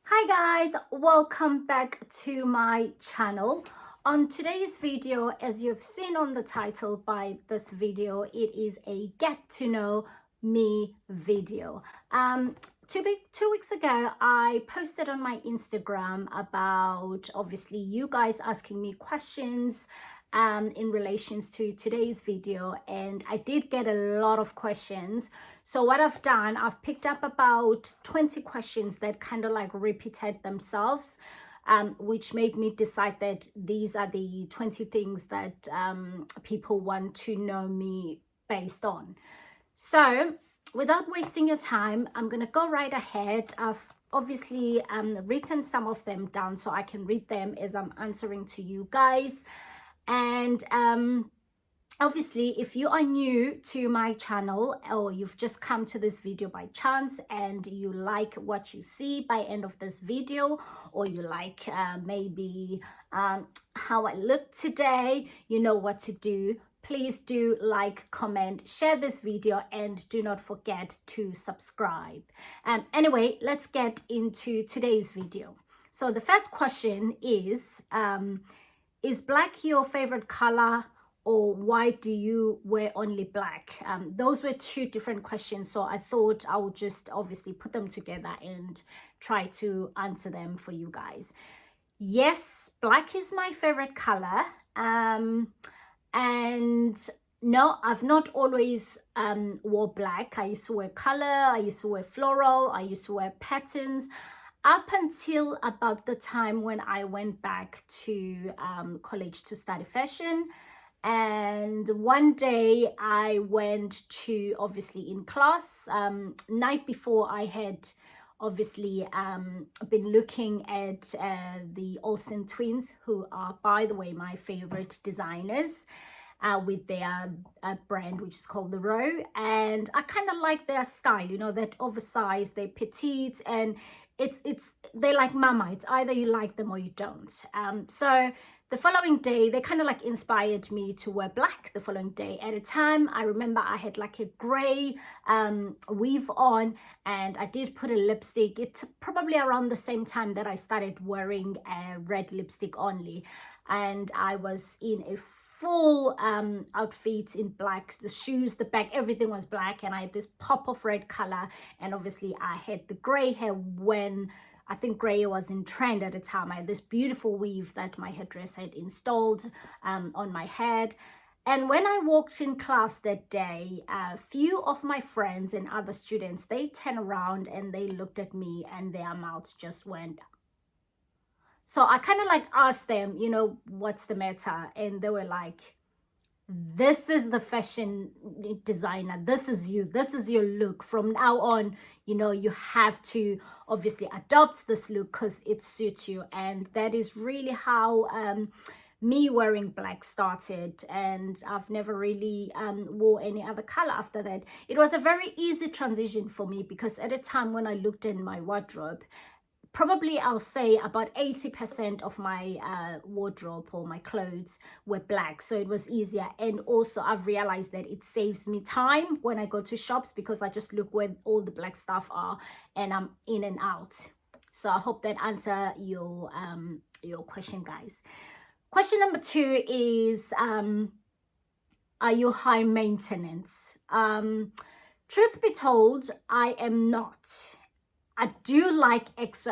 Hi guys, welcome back to my channel. On today's video, as you've seen on the title by this video, it is a get to know me video. Two weeks ago, I posted on my Instagram about obviously you guys asking me questions in relations to today's video, and I did get a lot of questions. So what I've done, I've picked up about 20 questions that kind of like repeated themselves, which made me decide that these are the 20 things that people want to know me based on. So without wasting your time, I'm going to go right ahead. I've obviously written some of them down so I can read them as I'm answering to you guys. And obviously, if you are new to my channel or you've just come to this video by chance and you like what you see by end of this video, or you like maybe how I look today, you know what to do. Please do like, comment, share this video, and do not forget to subscribe. Anyway, let's get into today's video. So the first question is black your favorite color, or why do you wear only black? Those were two different questions, so I thought I would just obviously put them together and try to answer them for you guys. Yes, black is my favorite color, and no, I've not always wore black. I used to wear color, I used to wear floral, I used to wear patterns, up until about the time when I went back to college to study fashion. And one day I went to, obviously in class, night before I had obviously been looking at the Olsen twins, who are, by the way, my favorite designers, with their brand, which is called The Row. And I kind of like their style, you know, that oversized, they're petite, and they're like mama. It's either you like them or you don't. So the following day, they kind of like inspired me to wear black the following day. At a time, I remember I had like a gray weave on, and I did put a lipstick. It's probably around the same time that I started wearing a red lipstick only. And I was in a full outfit in black, the shoes, the bag, everything was black, and I had this pop of red color. And obviously I had the gray hair when I think gray was in trend at the time. I had this beautiful weave that my hairdresser had installed on my head. And when I walked in class that day, a few of my friends and other students, they turned around and they looked at me and their mouths just went. So I kind of like asked them, you know, what's the matter? And they were like, this is the fashion designer. This is you. This is your look. From now on, you know, you have to obviously adopt this look because it suits you. And that is really how me wearing black started. And I've never really wore any other color after that. It was a very easy transition for me because at a time when I looked in my wardrobe, probably I'll say about 80% of my wardrobe or my clothes were black, so it was easier. And also I've realized that it saves me time when I go to shops because I just look where all the black stuff are and I'm in and out. So I hope that answer your question, guys. Question number 2 is are you high maintenance? Truth be told, I am not. I do like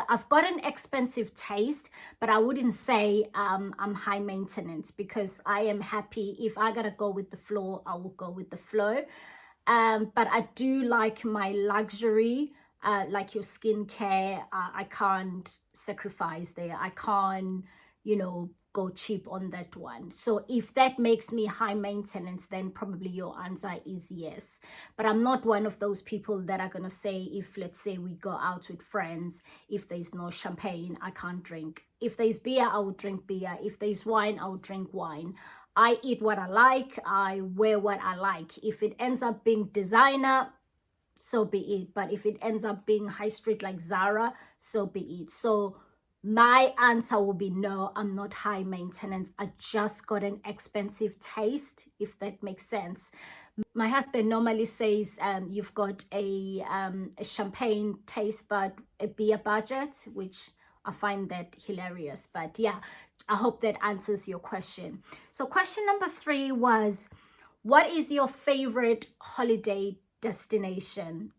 I've got an expensive taste, but I wouldn't say I'm high maintenance because I am happy. If I gotta go with the flow, I will go with the flow. But I do like my luxury, like your skincare. I can't sacrifice there. I can't, you know, go cheap on that one. So if that makes me high maintenance, then probably your answer is yes. But I'm not one of those people that are gonna say, if let's say we go out with friends, if there's no champagne, I can't drink. If there's beer, I will drink beer. If there's wine, I will drink wine. I eat what I like, I wear what I like. If it ends up being designer, so be it. But if it ends up being high street like Zara, so be it. So my answer will be no, I'm not high maintenance. I just got an expensive taste, if that makes sense. My husband normally says, you've got a champagne taste but a beer budget, which I find that hilarious. But yeah, I hope that answers your question. So question number 3 was, what is your favorite holiday destination?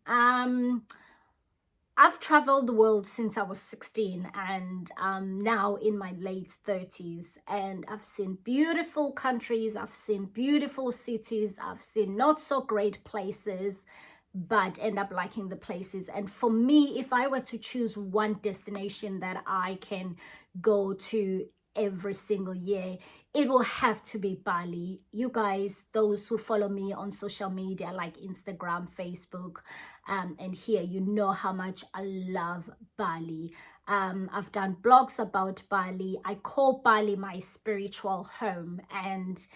I've traveled the world since I was 16, and I'm now in my late 30s, and I've seen beautiful countries, I've seen beautiful cities, I've seen not so great places, but end up liking the places. And for me, if I were to choose one destination that I can go to every single year, it will have to be Bali. You guys, those who follow me on social media like Instagram, Facebook, and here, you know how much I love Bali. I've done blogs about Bali. I call Bali my spiritual home. And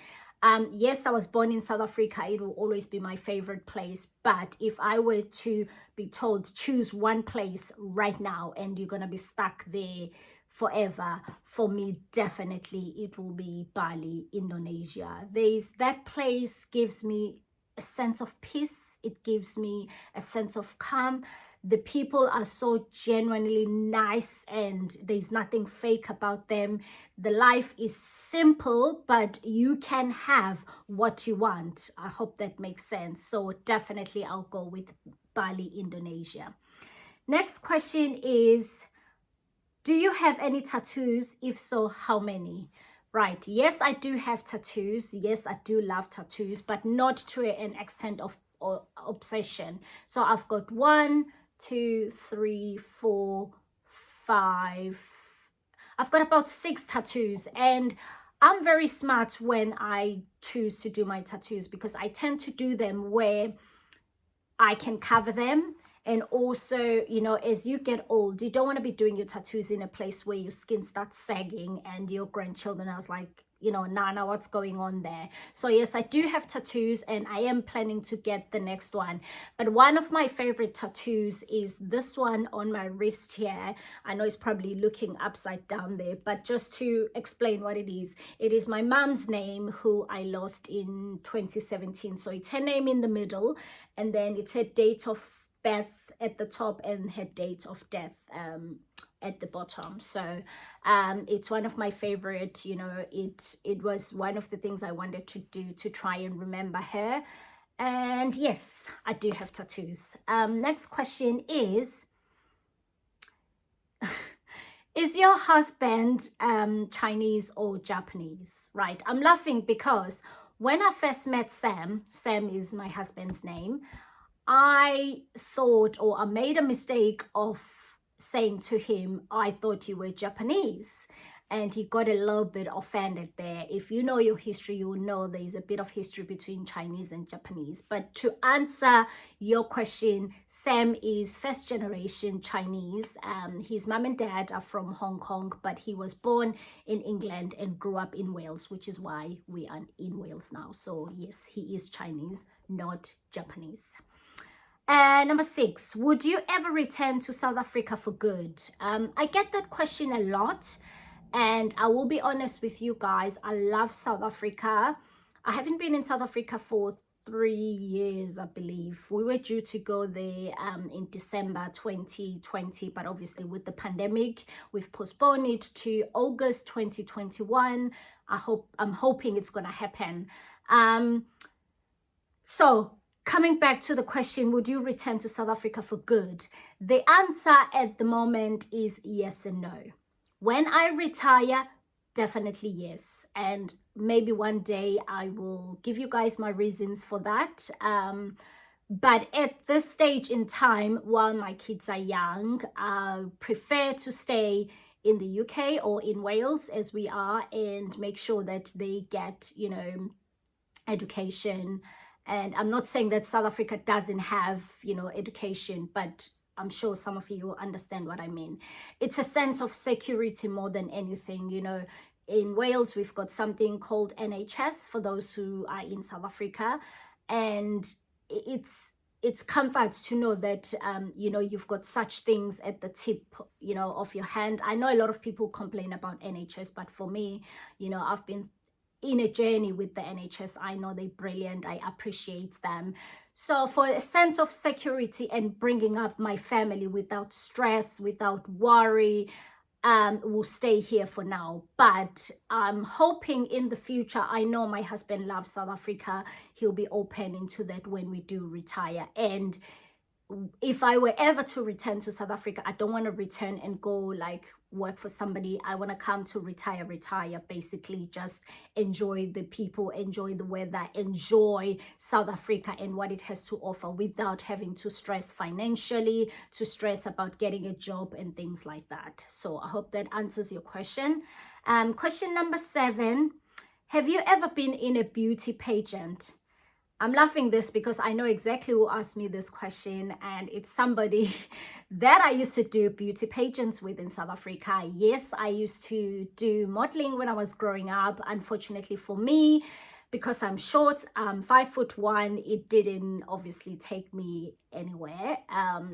yes, I was born in South Africa. It will always be my favorite place. But if I were to be told, choose one place right now and you're going to be stuck there forever, for me, definitely it will be Bali, Indonesia. That place gives me a sense of peace. It gives me a sense of calm. The people are so genuinely nice and there's nothing fake about them. The life is simple, but you can have what you want. I hope that makes sense. So definitely I'll go with Bali, Indonesia. Next question is, do you have any tattoos? If so, how many? Right. Yes, I do have tattoos. Yes, I do love tattoos, but not to an extent of obsession. So I've got 1, 2, 3, 4, 5. I've got about 6 tattoos, and I'm very smart when I choose to do my tattoos because I tend to do them where I can cover them. And also, you know, as you get old, you don't want to be doing your tattoos in a place where your skin starts sagging and your grandchildren are like, you know, Nana, what's going on there? So yes, I do have tattoos and I am planning to get the next one. But one of my favorite tattoos is this one on my wrist here. I know it's probably looking upside down there, but just to explain what it is my mom's name, who I lost in 2017. So it's her name in the middle, and then it's her date of birth at the top and her date of death at the bottom. So it's one of my favorite, you know, it was one of the things I wanted to do to try and remember her. And yes, I do have tattoos. Next question is your husband Chinese or Japanese? Right, I'm laughing because when I first met Sam is my husband's name, I thought, or I made a mistake of saying to him, I thought you were Japanese. And he got a little bit offended there. If you know your history, you will know there's a bit of history between Chinese and Japanese. But to answer your question, Sam is first generation Chinese. His mom and dad are from Hong Kong, but he was born in England and grew up in Wales, which is why we are in Wales now. So yes, he is Chinese, not Japanese. Number 6, would you ever return to South Africa for good? I get that question a lot, and I will be honest with you guys, I love South Africa. I haven't been in South Africa for 3 years, I believe. We were due to go there in December 2020, but obviously with the pandemic, we've postponed it to August 2021. I'm hoping it's gonna happen. So coming back to the question, would you return to South Africa for good? The answer at the moment is yes and no. When I retire, definitely yes. And maybe one day I will give you guys my reasons for that. But at this stage in time, while my kids are young, I prefer to stay in the UK or in Wales as we are, and make sure that they get, you know, education. And I'm not saying that South Africa doesn't have, you know, education, but I'm sure some of you understand what I mean. It's a sense of security more than anything. You know, in Wales, we've got something called NHS for those who are in South Africa. And it's comfort to know that, you know, you've got such things at the tip, you know, of your hand. I know a lot of people complain about NHS, but for me, you know, I've been in a journey with the NHS. I know they're brilliant. I appreciate them. So for a sense of security and bringing up my family without stress, without worry, will stay here for now. But I'm hoping in the future, I know my husband loves South Africa. He'll be open into that when we do retire. And if I were ever to return to South Africa, I don't want to return and go like work for somebody. I want to come to retire, basically just enjoy the people, enjoy the weather, enjoy South Africa and what it has to offer without having to stress financially, to stress about getting a job and things like that. So I hope that answers your question. Question number 7, have you ever been in a beauty pageant? I'm laughing this because I know exactly who asked me this question, and it's somebody that I used to do beauty pageants with in South Africa. Yes, I used to do modeling when I was growing up. Unfortunately for me, because I'm short, 5'1", it didn't obviously take me anywhere.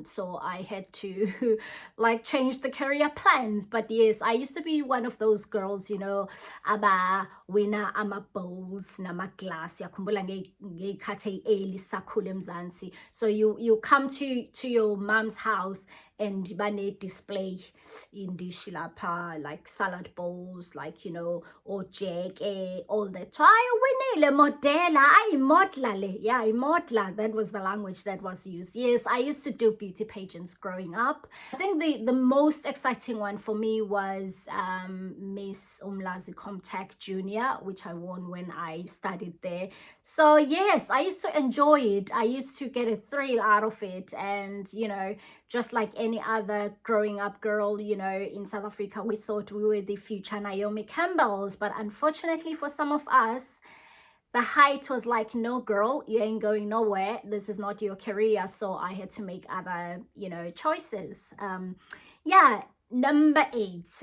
So I had to like change the career plans. But yes, I used to be one of those girls, you know, aba wina ama bowls nama glass yakhumbula ngeyikhathi early sakhula eMzansi. So you come to your mom's house and bane display in dish lapha, like salad bowls, like, you know, or jack, all that. So I winile modela, I modla, yeah, I modla. That was the language that was used. Yes, I used to do beauty pageants growing up. I think the most exciting one for me was Miss Umlazi Comtech Junior, which I won when I studied there. So yes, I used to enjoy it. I used to get a thrill out of it. And, you know, just like any other growing up girl, you know, in South Africa, we thought we were the future Naomi Campbells. But unfortunately for some of us, the height was like, no, girl, you ain't going nowhere. This is not your career. So I had to make other, you know, choices. Yeah, number 8,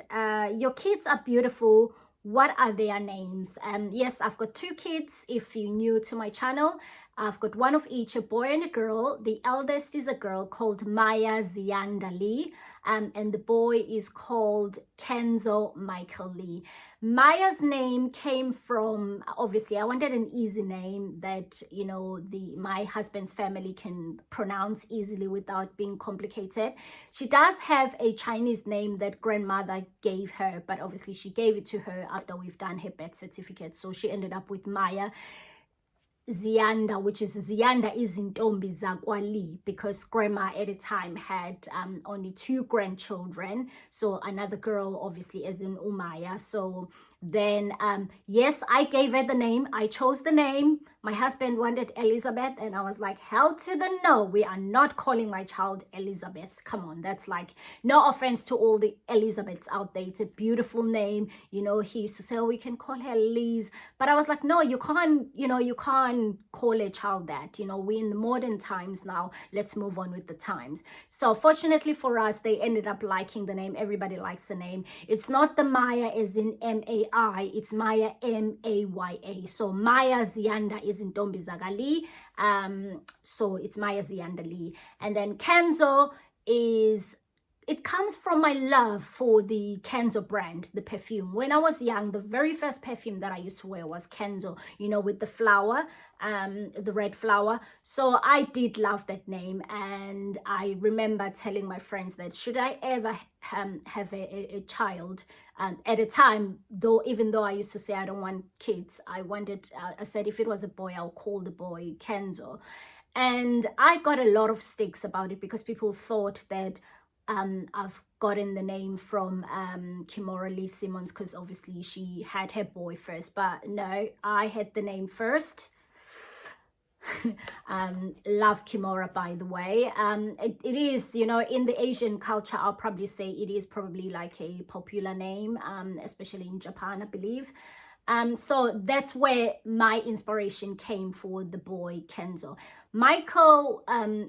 your kids are beautiful. What are their names? Yes, I've got 2 kids. If you're new to my channel, I've got one of each, a boy and a girl. The eldest is a girl called Maya Zianda Lee, and the boy is called Kenzo Michael Lee. Maya's name came from, obviously, I wanted an easy name that, you know, my husband's family can pronounce easily without being complicated. She does have a Chinese name that grandmother gave her, but obviously she gave it to her after we've done her birth certificate. So she ended up with Maya Zianda, which is Zianda is Ntombi Zakwali, because grandma at the time had only 2 grandchildren. So another girl, obviously, as in Umaya. So then, yes, I gave her the name. I chose the name. My husband wanted Elizabeth, and I was like, hell to the no. We are not calling my child Elizabeth. Come on, that's like, no offense to all the Elizabeths out there. It's a beautiful name. You know, he used to say, oh, we can call her Liz. But I was like, no, you can't, you know, you can't call a child that. You know, we're in the modern times now. Let's move on with the times. So fortunately for us, they ended up liking the name. Everybody likes the name. It's not the Maya as in M-A-I. It's Maya M-A-Y-A. So Maya Zianda is in Ntombi Zagali. So it's Maya Zianda Lee. And then Kenzo is, it comes from my love for the Kenzo brand, the perfume. When I was young, the very first perfume that I used to wear was Kenzo, you know, with the flower, the red flower. So I did love that name. And I remember telling my friends that should I ever have a child, at a time, though, even though I used to say I don't want kids, I said if it was a boy, I'll call the boy Kenzo. And I got a lot of sticks about it because people thought that I've gotten the name from Kimora Lee Simmons, because obviously she had her boy first. But no, I had the name first. Love Kimora, by the way. It is, you know, in the Asian culture, I'll probably say it is probably like a popular name, especially in Japan, I believe. So that's where my inspiration came for the boy Kenzo. Michael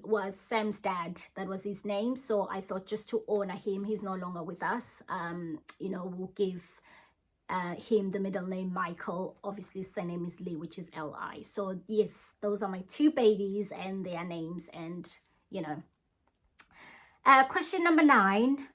was Sam's dad. That was his name. So I thought, just to honor him, he's no longer with us. You know, we'll give him the middle name Michael. Obviously his surname is Lee, which is L-I. So yes, those are my 2 babies and their names. And you know, question number 9,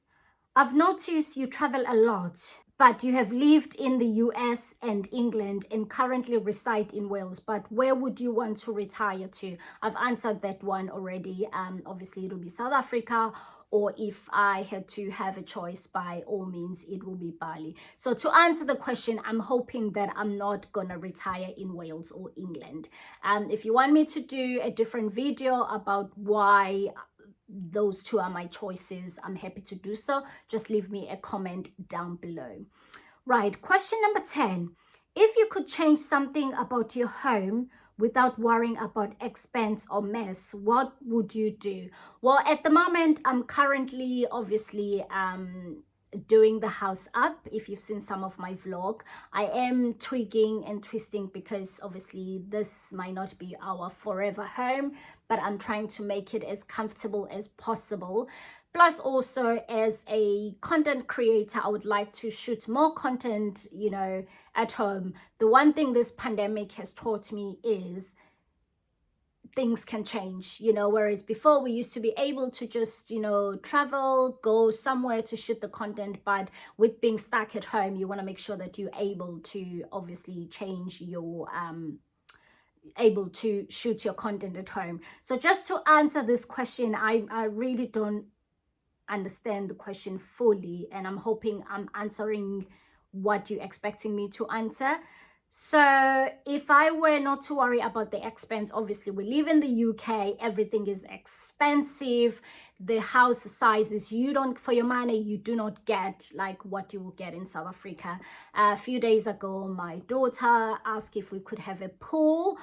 I've noticed you travel a lot. but you have lived in the US and England and currently reside in Wales, but where would you want to retire to? I've answered that one already. Obviously, it will be South Africa, or if I had to have a choice, by all means, it will be Bali. So to answer the question, I'm hoping that I'm not gonna retire in Wales or England. If you want me to do a different video about why those two are my choices, I'm happy to do so. Just leave me a comment down below. Right, question number 10. If you could change something about your home without worrying about expense or mess, what would you do? Well, at the moment, I'm currently obviously doing the house up. If you've seen some of my vlog, I am twigging and twisting because obviously this might not be our forever home, but I'm trying to make it as comfortable as possible. Plus, also as a content creator, I would like to shoot more content, you know, at home. The one thing this pandemic has taught me is things can change, you know, whereas before we used to be able to just, you know, travel, go somewhere to shoot the content, but with being stuck at home, you want to make sure that you're able to obviously change your able to shoot your content at home. So just to answer this question, I really don't understand the question fully, and I'm hoping I'm answering what you're expecting me to answer. So if I were not to worry about the expense, obviously we live in the UK, everything is expensive, the house sizes, you don't, for your money, you do not get like what you will get in South Africa. A few days ago, my daughter asked if we could have a pool.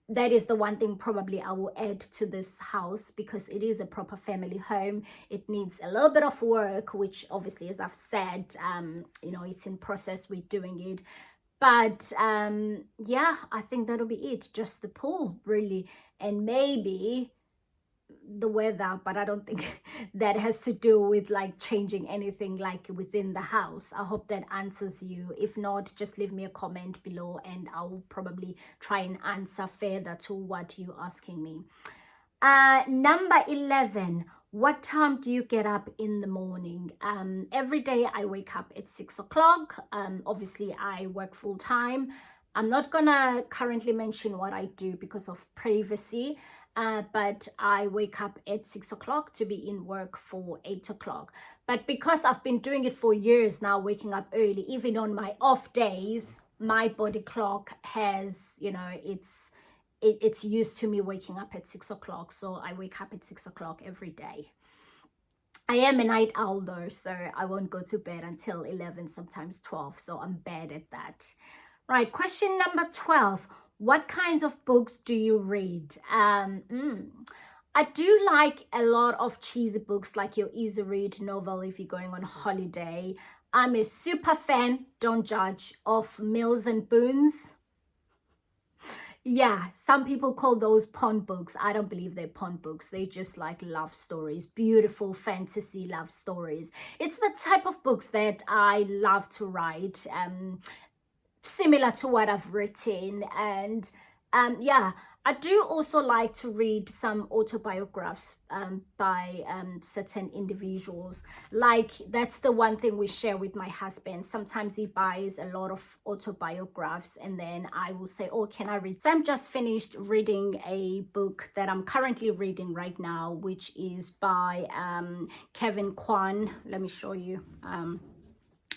That is the one thing probably I will add to this house, because it is a proper family home. It needs a little bit of work, which obviously, as I've said, you know, it's in process, we're doing it. But yeah, I think that'll be it. Just the pool, really, and maybe the weather, but I don't think that has to do with like changing anything like within the house. I hope that answers you. If not, just leave me a comment below and I'll probably try and answer further to what you're asking me. Number 11. What time do you get up in the morning? Every day I wake up at 6 o'clock. Obviously I work full time. I'm not gonna currently mention what I do because of privacy, but I wake up at 6 o'clock to be in work for 8 o'clock. But because I've been doing it for years now, waking up early, even on my off days, my body clock has, you know, it's used to me waking up at 6 o'clock. So I wake up at 6 o'clock every day. I am a night owl though, so I won't go to bed until 11, sometimes 12. So I'm bad at that. Right, question number 12. What kinds of books do you read? I do like a lot of cheesy books, like your easy read novel if you're going on holiday. I'm a super fan, don't judge, of Mills and Boons. Yeah, some people call those pond books. I don't believe they're pond books. They just like love stories, beautiful fantasy love stories. It's the type of books that I love to write, similar to what I've written. And yeah, I do also like to read some autobiographies by certain individuals. Like, that's the one thing we share with my husband. Sometimes he buys a lot of autobiographies and then I will say, oh, can I read? So I'm just finished reading a book that I'm currently reading right now, which is by Kevin Kwan. Let me show you.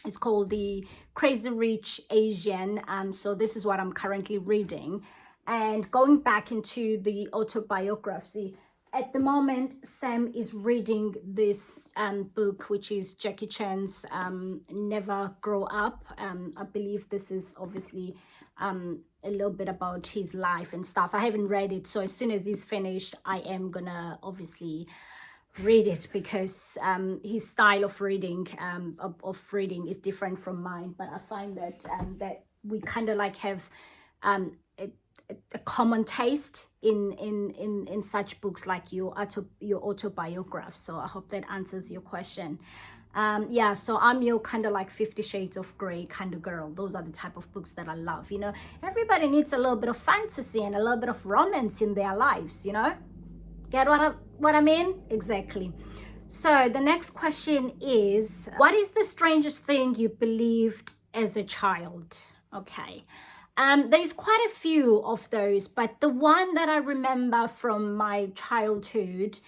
It's called The Crazy Rich Asian. So this is what I'm currently reading. And going back into the autobiography, at the moment, Sam is reading this book, which is Jackie Chan's Never Grow Up. I believe this is obviously a little bit about his life and stuff. I haven't read it, so as soon as he's finished, I am gonna obviously read it, because his style of reading of reading is different from mine. But I find that that we kind of like have a common taste in such books like your autobiography. So I hope that answers your question. Yeah, so I'm your kind of like 50 Shades of Grey kind of girl. Those are the type of books that I love. You know, everybody needs a little bit of fantasy and a little bit of romance in their lives, you know. Get what I mean? Exactly. So the next question is, what is the strangest thing you believed as a child? Okay. There's quite a few of those, but the one that I remember from my childhood,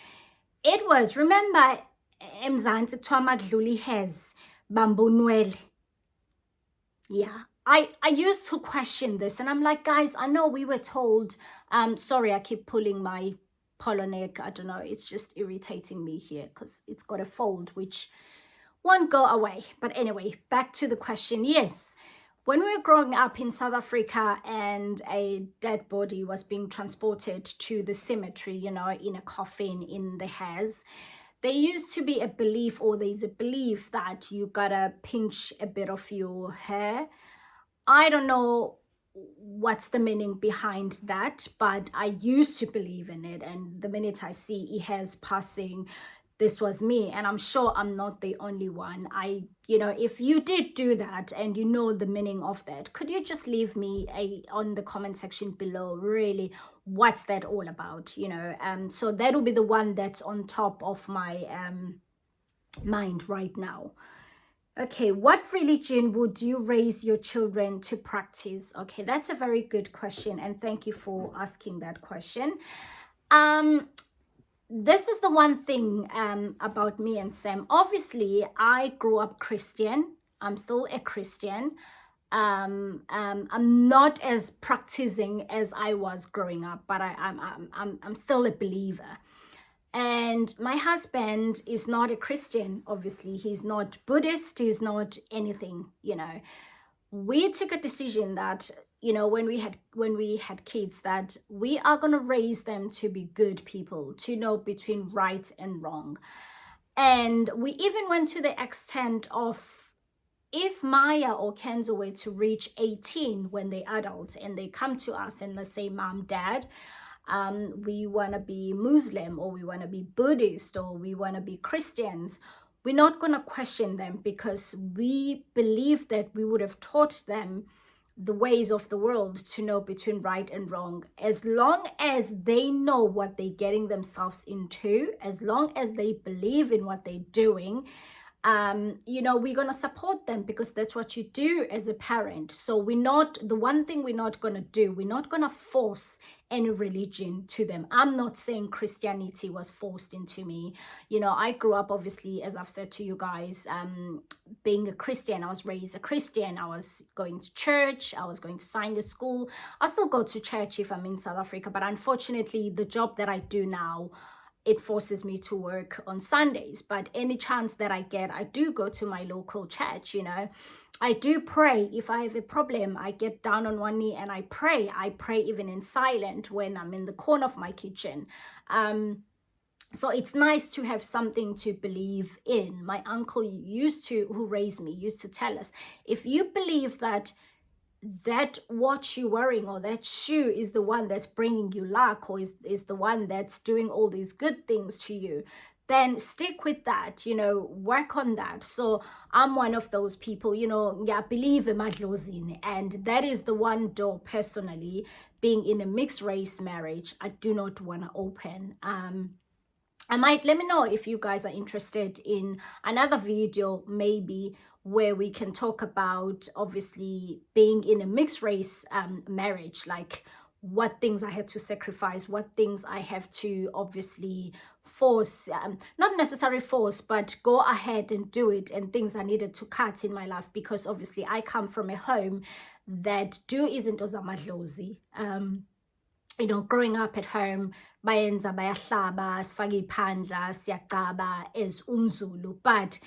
it was, remember, eMzansi kuthiwa amadluli has bambunwele. Yeah, I used to question this, and I'm like, guys, I know we were told, sorry, I keep pulling my polo neck. I don't know, it's just irritating me here because it's got a fold which won't go away. But anyway, back to the question. Yes, when we were growing up in South Africa and a dead body was being transported to the cemetery, you know, in a coffin in the haze, there used to be a belief, or there's a belief, that you gotta pinch a bit of your hair. I don't know what's the meaning behind that, but I used to believe in it. And the minute I see it has passing, this was me. And I'm sure I'm not the only one. You know, if you did do that and you know the meaning of that, could you just leave me on the comment section below, really, what's that all about, you know? So that will be the one that's on top of my mind right now. Okay, what religion would you raise your children to practice? Okay, that's a very good question, and thank you for asking that question. This is the one thing about me and Sam. Obviously, I grew up Christian. I'm still a Christian. I'm not as practicing as I was growing up, but I'm still a believer. And my husband is not a Christian, obviously. He's not Buddhist, he's not anything, you know. We took a decision that, you know, when we had kids, that we are going to raise them to be good people, to know between right and wrong. And we even went to the extent of, if Maya or Kenzo were to reach 18 when they're adults and they come to us and they say, Mom, Dad, we want to be Muslim, or we want to be Buddhist, or we want to be Christians, we're not going to question them, because we believe that we would have taught them the ways of the world to know between right and wrong. As long as they know what they're getting themselves into, as long as they believe in what they're doing, you know, we're going to support them, because that's what you do as a parent. So the one thing we're not going to do, we're not going to force any religion to them. I'm not saying Christianity was forced into me. You know, I grew up, obviously, as I've said to you guys, being a Christian. I was raised a Christian. I was going to church. I was going to Sunday school. I still go to church if I'm in South Africa, but unfortunately, the job that I do now, it forces me to work on Sundays. But any chance that I get, I do go to my local church, you know. I do pray. If I have a problem, I get down on one knee and I pray. I pray even in silent when I'm in the corner of my kitchen. So it's nice to have something to believe in. My uncle who raised me, used to tell us, if you believe that watch you're wearing or that shoe is the one that's bringing you luck, or is the one that's doing all these good things to you, then stick with that, you know, work on that. So I'm one of those people, you know, yeah, believe in madlozini, and that is the one door, personally, being in a mixed race marriage, I do not want to open. Let me know if you guys are interested in another video, maybe, where we can talk about, obviously, being in a mixed race marriage, like what things I had to sacrifice, what things I have to, obviously, force, not necessarily force, but go ahead and do it, and things I needed to cut in my life, because obviously I come from a home that isn't ozamadlozi. You know, growing up at home, bayenza bayahlaba, sifake iphandla, siyagcaba as umZulu. But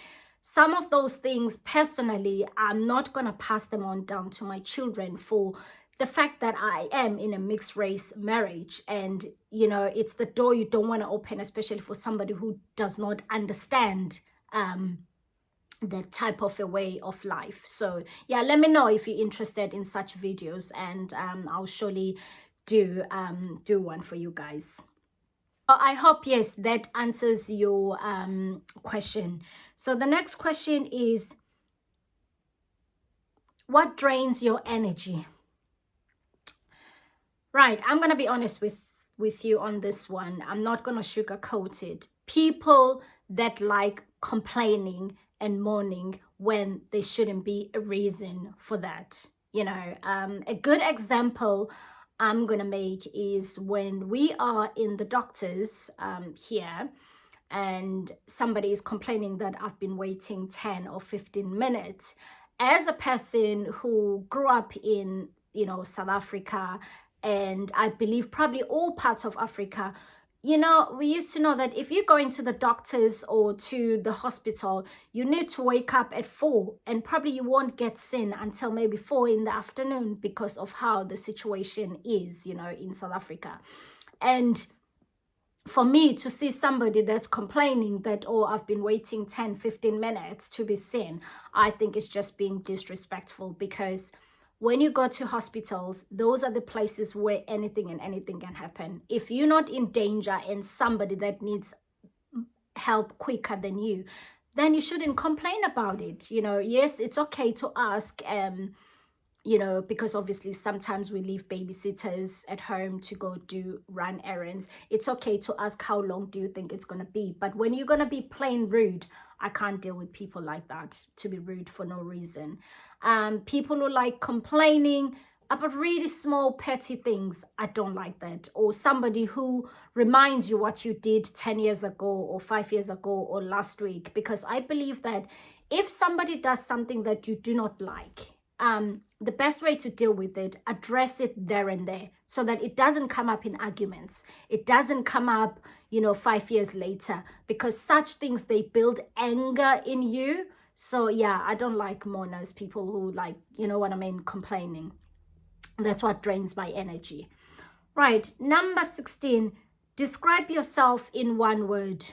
some of those things, personally, I'm not going to pass them on down to my children, for the fact that I am in a mixed race marriage. And, you know, it's the door you don't want to open, especially for somebody who does not understand that type of a way of life. So yeah, let me know if you're interested in such videos, and I'll surely do one for you guys. I hope, yes, that answers your question. So the next question is, what drains your energy? Right, I'm gonna be honest with you on this one. I'm not gonna sugarcoat it. People that like complaining and mourning when there shouldn't be a reason for that. You know, a good example I'm gonna make is when we are in the doctor's here, and somebody is complaining that I've been waiting 10 or 15 minutes. As a person who grew up in, you know, South Africa, and I believe probably all parts of Africa, you know, we used to know that if you're going to the doctors or to the hospital, you need to wake up at 4, and probably you won't get seen until maybe 4 in the afternoon because of how the situation is, you know, in South Africa. And for me to see somebody that's complaining that, oh, I've been waiting 10, 15 minutes to be seen, I think it's just being disrespectful, because when you go to hospitals, those are the places where anything and anything can happen. If you're not in danger and somebody that needs help quicker than you, then you shouldn't complain about it. You know, yes, it's okay to ask, you know, because obviously sometimes we leave babysitters at home to go run errands. It's okay to ask, how long do you think it's going to be? But when you're going to be plain rude, I can't deal with people like that, to be rude for no reason. People who like complaining about really small petty things, I don't like that. Or somebody who reminds you what you did 10 years ago or 5 years ago or last week, because I believe that if somebody does something that you do not like, the best way to deal with it, address it there and there, so that it doesn't come up in arguments. It doesn't come up, you know, 5 years later, because such things, they build anger in you. So yeah, I don't like mourners, people who like, you know what I mean, complaining. That's what drains my energy. Right, number 16, describe yourself in one word.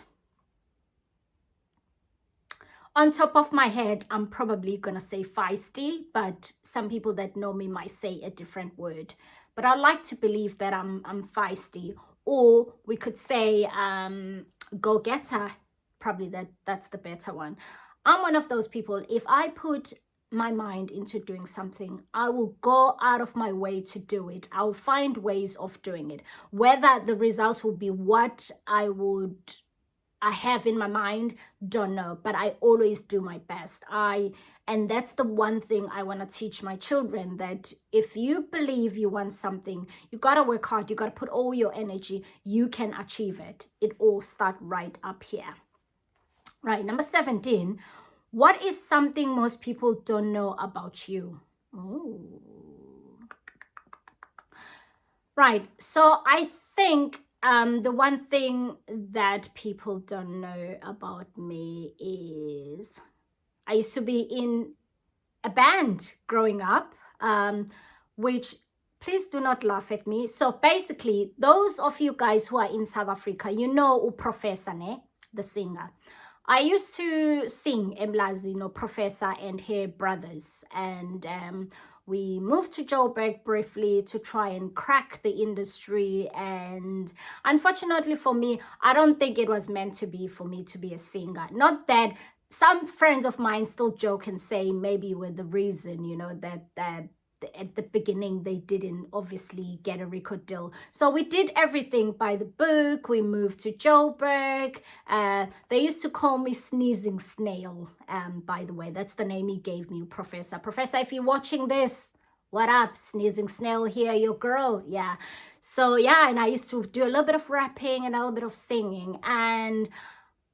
On top of my head, I'm probably going to say feisty, but some people that know me might say a different word. But I like to believe that I'm feisty. Or we could say go-getter. Probably that's the better one. I'm one of those people, if I put my mind into doing something, I will go out of my way to do it. I'll find ways of doing it. Whether the results will be what I have in my mind, don't know, but I always do my best. And that's the one thing I want to teach my children, that if you believe you want something, you got to work hard, you got to put all your energy, you can achieve it. It all starts right up here. Right, number 17, what is something most people don't know about you? Ooh. Right, so I think the one thing that people don't know about me is I used to be in a band growing up, which, please do not laugh at me. So basically, those of you guys who are in South Africa, you know Professor, ne? The singer. I used to sing Emlazi, you know, Professor and her brothers, and we moved to Joburg briefly to try and crack the industry. And unfortunately for me, I don't think it was meant to be for me to be a singer. Not that some friends of mine still joke and say maybe you were the reason, you know, that at the beginning they didn't obviously get a record deal. So we did everything by the book. We moved to Joburg. They used to call me Sneezing Snail, by the way. That's the name he gave me, Professor. Professor, if you're watching this, what up? Sneezing Snail here, your girl. Yeah. So yeah, and I used to do a little bit of rapping and a little bit of singing. And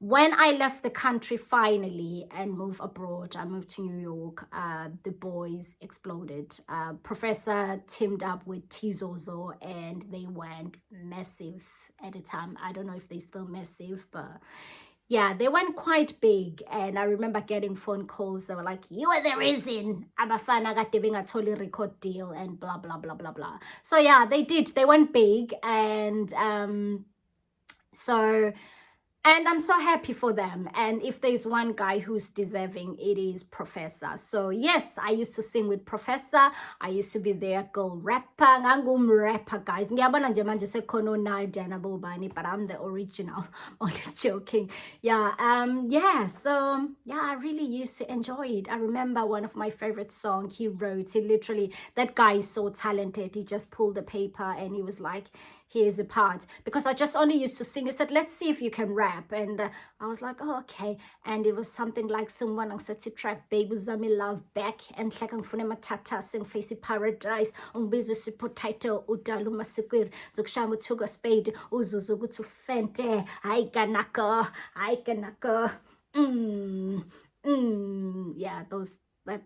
when I left the country finally and moved abroad, I moved to New York, the boys exploded. Professor teamed up with XoXo and they went massive at the time. I don't know if they're still massive, but yeah, they went quite big. And I remember getting phone calls. They were like, you are the reason abafana kade bengatholi record deal and blah, blah, blah, blah, blah. So yeah, they did. They went big. And and I'm so happy for them. And if there's one guy who's deserving, it is Professor. So yes, I used to sing with Professor. I used to be their girl rapper. Ngangum rapper, guys. Ngiyabona nje manje sekhona Nadia nabobani, but I'm the original. Only joking. Yeah, so yeah, I really used to enjoy it. I remember one of my favorite songs he wrote. He literally, that guy is so talented. He just pulled the paper and he was like, here's a part, because I just only used to sing. He said, let's see if you can rap. And I was like, oh, okay. And it was something like someone on set track, baby zami love back and like ang fune matata sing face paradise on business potato udalu masukwir zukshamu tuga spade uzuzu gutu fente I kanaka yeah,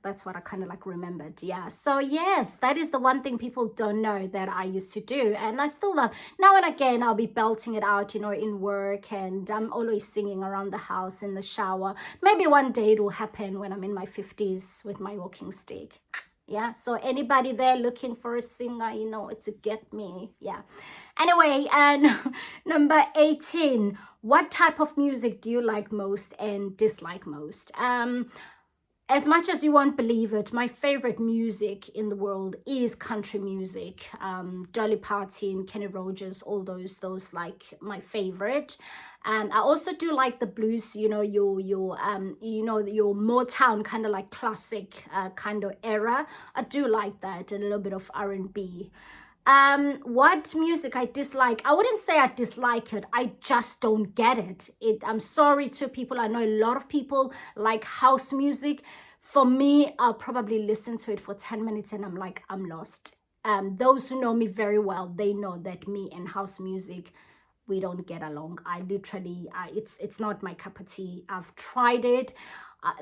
that's what I kind of like remembered. Yeah, so yes, that is the one thing people don't know that I used to do, and I still love. Now and again I'll be belting it out, you know, in work, and I'm always singing around the house, in the shower. Maybe one day it will happen when I'm in my 50s with my walking stick. Yeah, so anybody there looking for a singer, you know, to get me. Yeah, anyway, and number 18, what type of music do you like most and dislike most? As much as you won't believe it, my favorite music in the world is country music. Dolly Parton, Kenny Rogers, all those like my favorite. I also do like the blues, you know, your Motown kind of like classic kind of era. I do like that, and a little bit of R&B. What music I dislike, I wouldn't say I dislike it, I just don't get it. I'm sorry to people, I know a lot of people like house music. For me, I'll probably listen to it for 10 minutes and I'm like, I'm lost. Those who know me very well, they know that me and house music, we don't get along. I literally, it's not my cup of tea. I've tried it.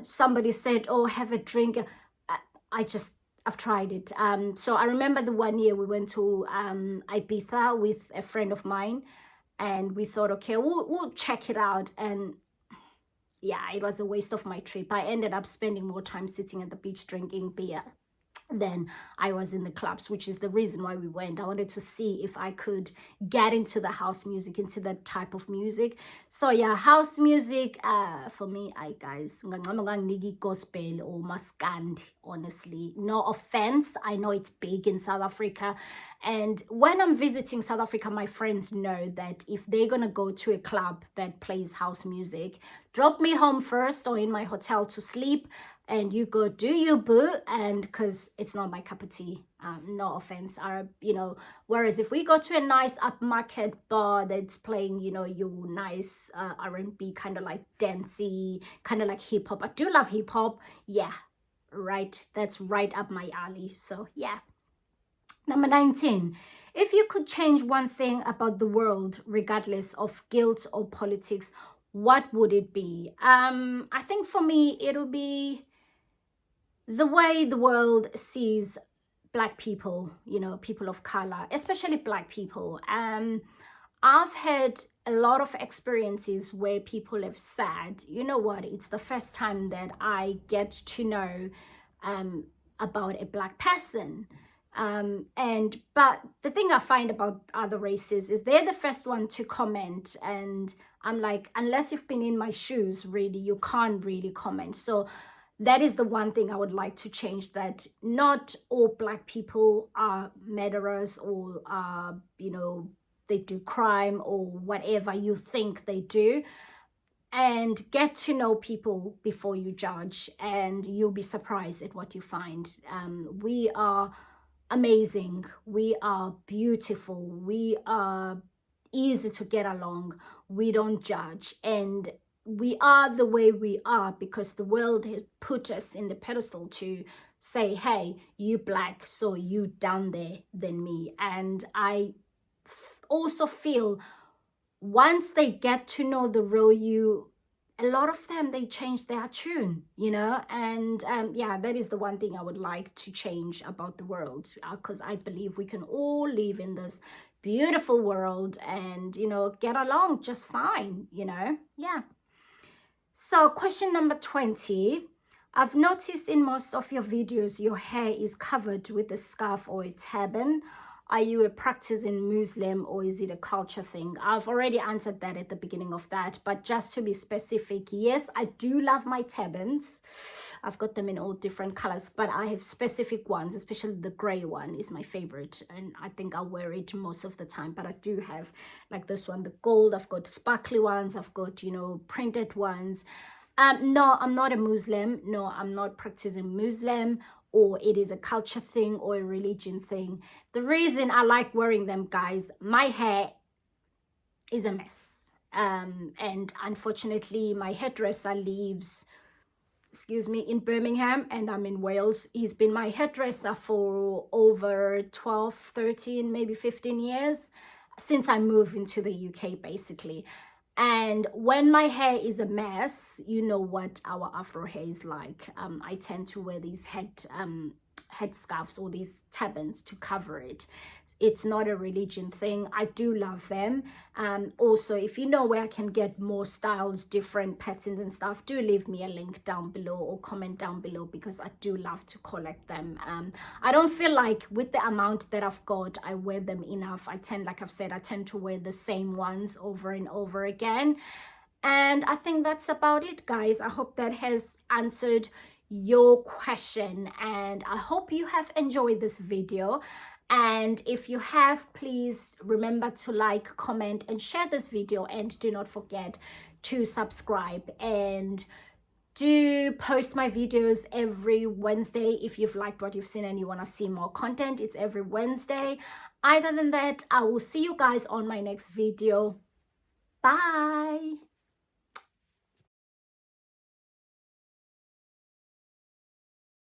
Somebody said, oh, have a drink. I've tried it. So I remember the one year we went to Ibiza with a friend of mine, and we thought, okay, we'll check it out. And yeah, it was a waste of my trip. I ended up spending more time sitting at the beach drinking beer than I was in the clubs, which is the reason why we went. I wanted to see if I could get into the house music, into that type of music. So yeah, house music, for me, guys, gospel or maskandi, honestly. No offense, I know it's big in South Africa. And when I'm visiting South Africa, my friends know that if they're gonna go to a club that plays house music, drop me home first or in my hotel to sleep, and you go do you, boo. And because it's not my cup of tea, no offense, you know. Whereas if we go to a nice upmarket bar that's playing, you know, your nice R&B, kind of like dancey, kind of like hip-hop. I do love hip-hop. Yeah, right, that's right up my alley. So yeah. Number 19, if you could change one thing about the world, regardless of guilt or politics, what would it be? I think for me, it'll be the way the world sees Black people, you know, people of color, especially Black people. I've had a lot of experiences where people have said, you know what, it's the first time that I get to know about a Black person. But the thing I find about other races is they're the first one to comment, and I'm like, unless you've been in my shoes, really, you can't really comment. So that is the one thing I would like to change, that not all Black people are murderers or you know, they do crime or whatever you think they do. And get to know people before you judge, and you'll be surprised at what you find. We are amazing, we are beautiful, we are easy to get along, we don't judge, and we are the way we are because the world has put us in the pedestal to say, hey, you Black, so you down there than me. And I also feel once they get to know the real you, a lot of them, they change their tune, you know. And yeah, that is the one thing I would like to change about the world, because I believe we can all live in this beautiful world and, you know, get along just fine, you know. Yeah. So question number 20, I've noticed in most of your videos your hair is covered with a scarf or a turban. Are you a practicing Muslim or is it a culture thing? I've already answered that at the beginning of that, but just to be specific, yes, I do love my turbans. I've got them in all different colors, but I have specific ones, especially the gray one is my favorite, and I think I'll wear it most of the time. But I do have like this one, the gold. I've got sparkly ones, I've got, you know, printed ones. No, I'm not a Muslim. No, I'm not practicing Muslim. or it is a culture thing or a religion thing. The reason I like wearing them, guys, my hair is a mess. And unfortunately, my hairdresser lives, excuse me, in Birmingham, and I'm in Wales. He's been my hairdresser for over 12, 13, maybe 15 years since I moved into the UK, basically. And when my hair is a mess, you know what our Afro hair is like. I tend to wear these head scarves or these turbans to cover it. It's not a religion thing. I do love them. Also, if you know where I can get more styles, different patterns and stuff, do leave me a link down below or comment down below, because I do love to collect them. I don't feel like with the amount that I've got, I wear them enough. I tend, like I've said, I tend to wear the same ones over and over again. And I think that's about it, guys. I hope that has answered your question, and I hope you have enjoyed this video. And if you have, please remember to like, comment, and share this video, and do not forget to subscribe. And do post my videos every Wednesday. If you've liked what you've seen and you want to see more content, it's every Wednesday. Other than that, I will see you guys on my next video. Bye.